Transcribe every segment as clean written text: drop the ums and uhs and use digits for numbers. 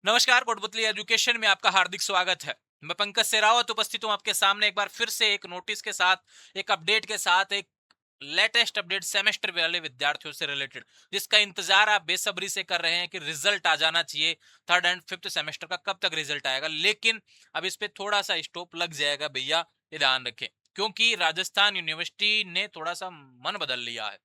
नमस्कार, कोटपुतली एजुकेशन में आपका हार्दिक स्वागत है। मैं पंकज सेरावत उपस्थित हूं आपके सामने एक बार फिर से एक नोटिस के साथ, एक अपडेट के साथ, एक लेटेस्ट अपडेट सेमेस्टर वाले विद्यार्थियों से रिलेटेड, जिसका इंतजार आप बेसब्री से कर रहे हैं कि रिजल्ट आ जाना चाहिए। थर्ड एंड फिफ्थ सेमेस्टर का कब तक रिजल्ट आएगा, लेकिन अब इस पे थोड़ा सा स्टॉप लग जाएगा भैया, ये ध्यान रखें। क्योंकि राजस्थान यूनिवर्सिटी ने थोड़ा सा मन बदल लिया है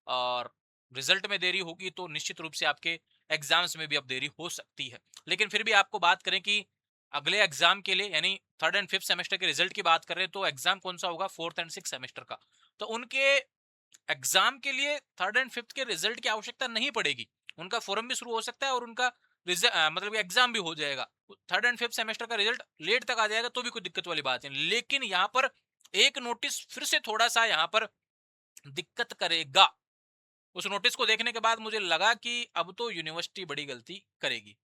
और रिजल्ट में देरी होगी तो निश्चित रूप से आपके एग्जाम्स में भी अब देरी हो सकती है। लेकिन फिर भी आपको बात करें कि अगले एग्जाम के लिए, यानी थर्ड एंड फिफ्थ सेमेस्टर के रिजल्ट की बात कर रहे हैं, तो एग्जाम कौन सा होगा? फोर्थ एंड सिक्स सेमेस्टर का। तो उनके एग्जाम के लिए थर्ड एंड फिफ्थ के रिजल्ट की आवश्यकता नहीं पड़ेगी। उनका फोरम भी शुरू हो सकता है और उनका मतलब एग्जाम भी हो जाएगा। थर्ड एंड फिफ्थ सेमेस्टर का रिजल्ट लेट तक आ जाएगा तो भी कोई दिक्कत वाली बात नहीं। लेकिन यहाँ पर एक नोटिस फिर से थोड़ा सा यहाँ पर दिक्कत करेगा। उस नोटिस को देखने के बाद मुझे लगा कि अब तो यूनिवर्सिटी बड़ी गलती करेगी।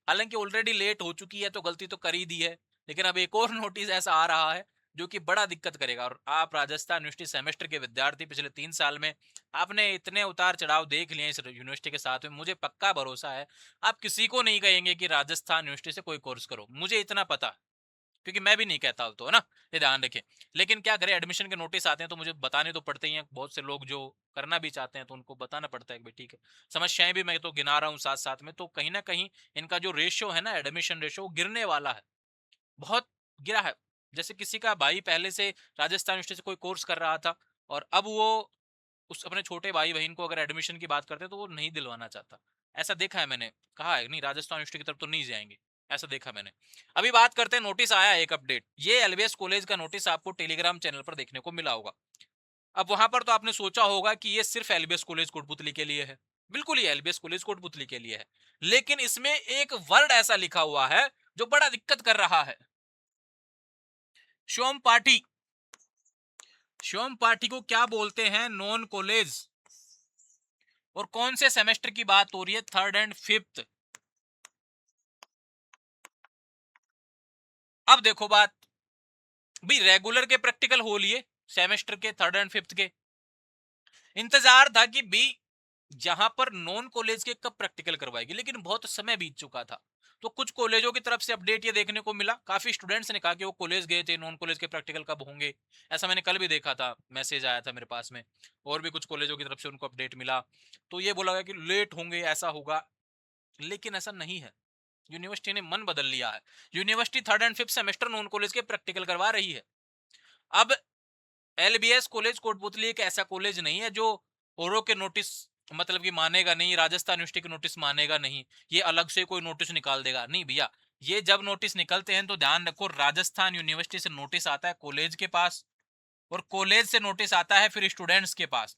हालांकि ऑलरेडी लेट हो चुकी है तो गलती तो कर ही दी है, लेकिन अब एक और नोटिस ऐसा आ रहा है जो कि बड़ा दिक्कत करेगा। और आप राजस्थान यूनिवर्सिटी सेमेस्टर के विद्यार्थी, पिछले 3 साल में आपने इतने उतार चढ़ाव देख लिए इस यूनिवर्सिटी के साथ में, मुझे पक्का भरोसा है आप किसी को नहीं कहेंगे कि राजस्थान यूनिवर्सिटी से कोई कोर्स करो। मुझे इतना पता है, क्योंकि मैं भी नहीं कहता हूं, तो है ना, ये ध्यान रखें। लेकिन क्या करें, एडमिशन के नोटिस आते हैं तो मुझे बताने तो पड़ते ही हैं। बहुत से लोग जो करना भी चाहते हैं तो उनको बताना पड़ता है कि भाई ठीक है। समस्याएं भी मैं तो गिना रहा हूँ साथ साथ में, तो कहीं ना कहीं इनका जो रेशियो है ना, एडमिशन रेशियो, वो गिरने वाला है। बहुत गिरा है। जैसे किसी का भाई पहले से राजस्थान यूनिवर्सिटी से कोई कोर्स कर रहा था और अब वो उस अपने छोटे भाई बहन को अगर एडमिशन की बात करते हैं तो वो नहीं दिलवाना चाहता। ऐसा देखा है मैंने, कहा है नहीं राजस्थान यूनिवर्सिटी की तरफ तो नहीं जाएंगे, ऐसा देखा मैंने। अभी बात करते हैं, नोटिस आया एक अपडेट, ये एलबीएस कॉलेज का नोटिस आपको टेलीग्राम चैनल पर देखने को मिला होगा। अब वहां पर तो आपने सोचा होगा कि ये सिर्फ एलबीएस कॉलेज कोटपुतली के लिए है। बिल्कुल, ये एलबीएस कॉलेज कोटपुतली के लिए है। लेकिन इसमें एक वर्ड ऐसा लिखा हुआ है जो बड़ा दिक्कत कर रहा है। श्योम पाठी। श्योम पाठी को क्या बोलते हैं? Non college. और कौन से सेमेस्टर की बात हो रही है? Third and fifth. अब देखो बात, भाई रेगुलर के प्रैक्टिकल हो लिए सेमेस्टर के थर्ड एंड फिफ्थ के, इंतजार था कि भी जहां पर नॉन कॉलेज के कब प्रैक्टिकल करवाएगी, लेकिन बहुत समय बीत चुका था। तो कुछ कॉलेजों की तरफ से अपडेट ये देखने को मिला, काफी स्टूडेंट्स ने कहा कि वो कॉलेज गए थे, नॉन कॉलेज के प्रैक्टिकल कब होंगे। ऐसा मैंने कल भी देखा था, मैसेज आया था मेरे पास में। और भी कुछ कॉलेजों की तरफ से उनको अपडेट मिला, तो ये बोला गया कि लेट होंगे, ऐसा होगा। लेकिन ऐसा नहीं है, यूनिवर्सिटी ने मन बदल लिया है। University third and fifth semester non college के प्रैक्टिकल करवा रही है। अब एलबीएस कॉलेज कोटपुतली एक ऐसा कॉलेज नहीं है जो औरों के नोटिस मतलब कि मानेगा नहीं, राजस्थान यूनिवर्सिटी के नोटिस मानेगा नहीं, ये अलग से कोई नोटिस निकाल देगा नहीं भैया। ये जब नोटिस निकलते हैं तो ध्यान रखो, राजस्थान यूनिवर्सिटी से नोटिस आता है कॉलेज के पास, और कॉलेज से नोटिस आता है फिर स्टूडेंट्स के पास।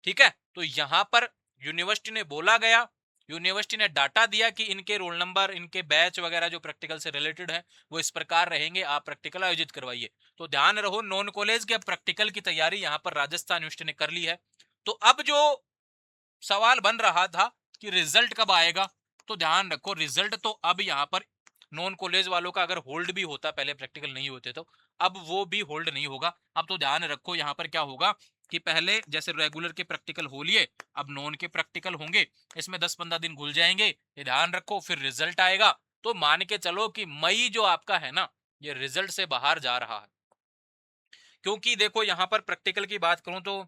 ठीक है, तो यहां पर यूनिवर्सिटी ने बोला गया, यूनिवर्सिटी ने डाटा दिया कि इनके रोल नंबर, इनके बैच वगैरह जो प्रैक्टिकल से रिलेटेड है वो इस प्रकार रहेंगे, आप प्रैक्टिकल आयोजित करवाइए। तो ध्यान रहो, नॉन कॉलेज के प्रैक्टिकल की तैयारी यहां पर राजस्थान यूनिवर्सिटी ने कर ली है। तो अब जो सवाल बन रहा था कि रिजल्ट कब आएगा, तो ध्यान रखो, रिजल्ट तो अब यहाँ पर नॉन कॉलेज वालों का अगर होल्ड भी होता, पहले प्रैक्टिकल नहीं होते तो, अब वो भी होल्ड नहीं होगा। अब तो ध्यान रखो यहाँ पर क्या होगा कि पहले जैसे रेगुलर के प्रैक्टिकल हो लिए, अब नॉन के प्रैक्टिकल होंगे, इसमें 10-15 दिन घुल जाएंगे, ये ध्यान रखो। फिर रिजल्ट आएगा तो मान के चलो कि मई जो आपका है ना, ये रिजल्ट से बाहर जा रहा है। क्योंकि देखो यहाँ पर प्रैक्टिकल की बात करूं तो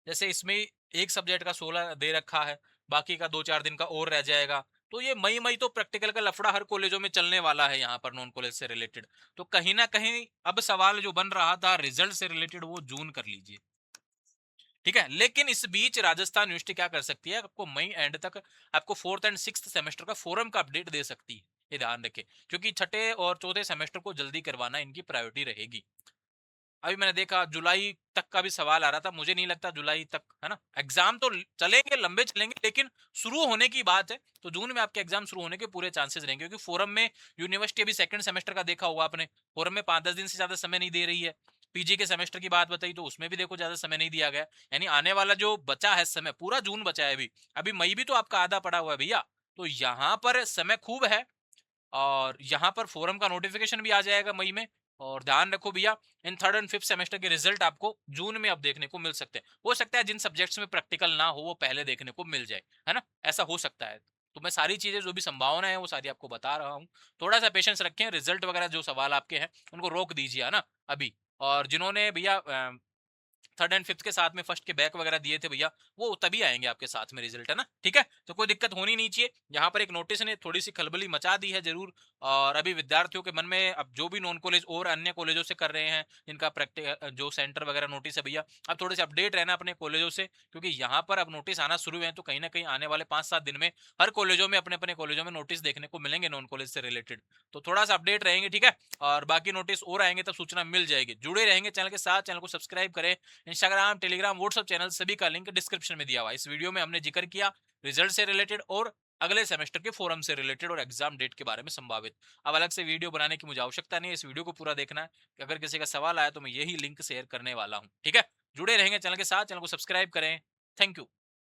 जैसे इसमें एक सब्जेक्ट का 16 दे रखा है, बाकी का 2-4 दिन का और रह जाएगा। तो ये मई मई तो प्रैक्टिकल का लफड़ा हर कॉलेजों में चलने वाला है यहाँ पर नॉन कॉलेज से रिलेटेड। तो कहीं ना कहीं अब सवाल जो बन रहा था रिजल्ट से रिलेटेड, वो जून कर लीजिए। ठीक है, लेकिन इस बीच राजस्थान यूनिवर्सिटी क्या कर सकती है, आपको मई एंड तक आपको फोर्थ एंड सिक्स्थ सेमेस्टर का फोरम का अपडेट दे सकती है, ये ध्यान रखें। क्योंकि छठे और चौथे सेमेस्टर को जल्दी करवाना इनकी प्रायोरिटी रहेगी। अभी मैंने देखा जुलाई तक का भी सवाल आ रहा था, मुझे नहीं लगता जुलाई तक, है ना, एग्जाम तो चलेंगे, लंबे चलेंगे, लेकिन शुरू होने की बात है तो जून में आपके एग्जाम शुरू होने के पूरे चांसेस रहेंगे। क्योंकि फोरम में यूनिवर्सिटी अभी सेकंड सेमेस्टर का देखा होगा आपने, फोरम में 5-10 दिन से ज्यादा समय नहीं दे रही है। पीजी के सेमेस्टर की बात बताई तो उसमें भी देखो ज्यादा समय नहीं दिया गया। यानी आने वाला जो बचा है समय, पूरा जून बचा है अभी, अभी मई भी तो आपका आधा पड़ा हुआ है भैया। तो यहाँ पर समय खूब है, और यहाँ पर फोरम का नोटिफिकेशन भी आ जाएगा मई में। और ध्यान रखो भैया, in third and fifth semester के रिजल्ट आपको जून में अब देखने को मिल सकते हैं। हो सकता है जिन सब्जेक्ट्स में प्रैक्टिकल ना हो वो पहले देखने को मिल जाए, है ना, ऐसा हो सकता है। तो मैं सारी चीजें जो भी संभावना है वो सारी आपको बता रहा हूँ। थोड़ा सा पेशेंस रखें, रिजल्ट वगैरह जो सवाल आपके हैं उनको रोक दीजिए, है ना अभी। और जिन्होंने भैया थर्ड एंड फिफ्थ के साथ में फर्स्ट के बैक वगैरह दिए थे भैया, वो तभी आएंगे आपके साथ में रिजल्ट, है ना, ठीक है। तो कोई दिक्कत होनी नहीं चाहिए। यहाँ पर एक नोटिस ने थोड़ी सी खलबली मचा दी है जरूर। और अभी विद्यार्थियों के मन में, अब जो भी नॉन कॉलेज और अन्य कॉलेजों से कर रहे हैं जिनका प्रैक्टिकल जो सेंटर वगैरह नोटिस है भैया, अब थोड़े से अपडेट रहना अपने कॉलेजों से, क्योंकि यहाँ पर अब नोटिस आना शुरू है, तो कहीं ना कहीं आने वाले 5-7 दिन में हर कॉलेजों में, अपने अपने कॉलेजों में नोटिस देखने को मिलेंगे नॉन कॉलेज से रिलेटेड। तो थोड़ा सा अपडेट रहेंगे, ठीक है। और बाकी नोटिस और आएंगे तब सूचना मिल जाएगी। जुड़े रहेंगे चैनल के साथ, चैनल को सब्सक्राइब करें। इंस्टाग्राम, टेलीग्राम, व्हाट्सएप चैनल सभी का लिंक डिस्क्रिप्शन में दिया हुआ है। इस वीडियो में हमने जिक्र किया रिजल्ट से रिलेटेड और अगले सेमेस्टर के फोरम से रिलेटेड और एग्जाम डेट के बारे में संभावित। अब अलग से वीडियो बनाने की मुझे आवश्यकता नहीं है, इस वीडियो को पूरा देखना है। अगर किसी का सवाल आया तो मैं यही लिंक शेयर करने वाला हूँ, ठीक है। जुड़े रहेंगे चैनल के साथ, चैनल को सब्सक्राइब करें। Thank you.